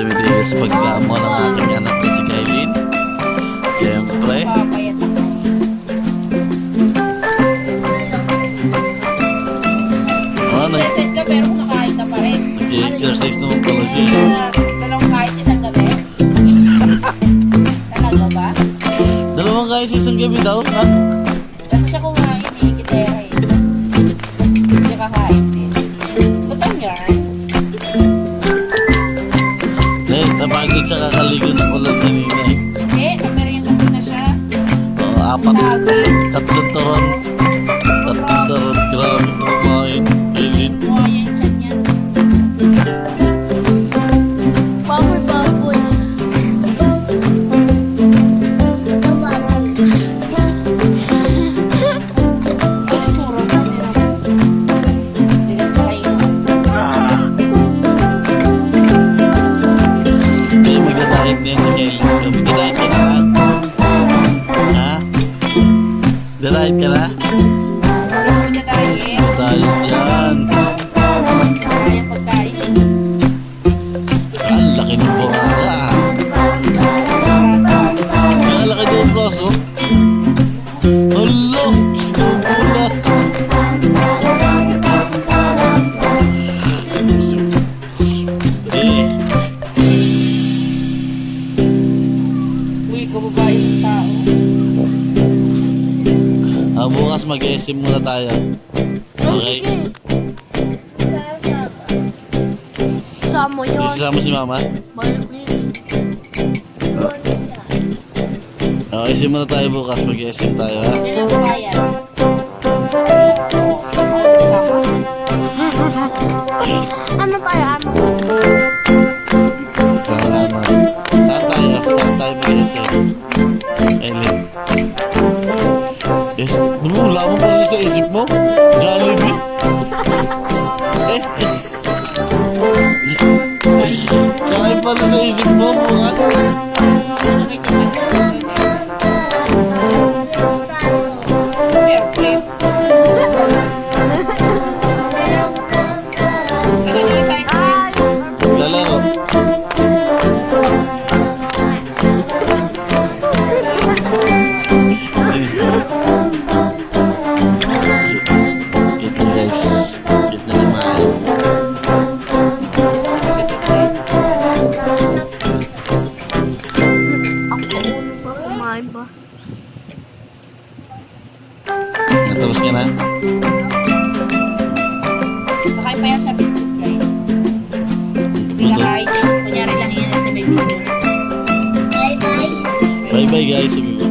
tumitigil sa pagdamo ng aking anak na si Kailin. Siyempre. Exercise ka pero kumakain ka pa rin. Nag-exercise naman pala siya. Dalawang kahit isang gabi? Talaga ba? Dalawang kain sa isang gabi daw, nak. Kasi siya kumain eh, kitera eh. Siya kakain din. Gutom yan. Eh, napagod siya kakaligo ng ulan kanina eh. Hindi, nagmerienda ko na siya. Oo, tatlong turon. Grabe kumain. Kailin. Buhaya yung chan yan. Baboy. Ano tsura mo? Hindi lang kain. Hindi, magdadahit na yan si Kailin. Magdadahit ka na. Ha? Dadahit ka na? Gusto na tayo eh. Dadahit yan. Kaya pagkain. Ang laki ng bukara. Ang laki ng braso. Hala! Sinubula. Eh, Uy, kababae ng tao. bukas mag-SM muna tayo. Okay? Sama yun. Sasama si mama? SM muna tayo bukas. Mag-SM tayo, ha? Hindi lang babayan. Ano tayo? Tama. Saan tayo? Saan tayo mag-SM? Eileen. Yes. Wala mo pala sa isip mo? Jollibee? SM. Kaya pala sa isip mo bukas. Airplane. Maganda yung size mo. Lalaro. Ito guys. Ito naman. Kumain ba? Natapos ka na? Makain pa yan siya biscuit guys. Hindi na kain din. Kunyari lang yan sa baby. Bye bye guys. Sabi mo.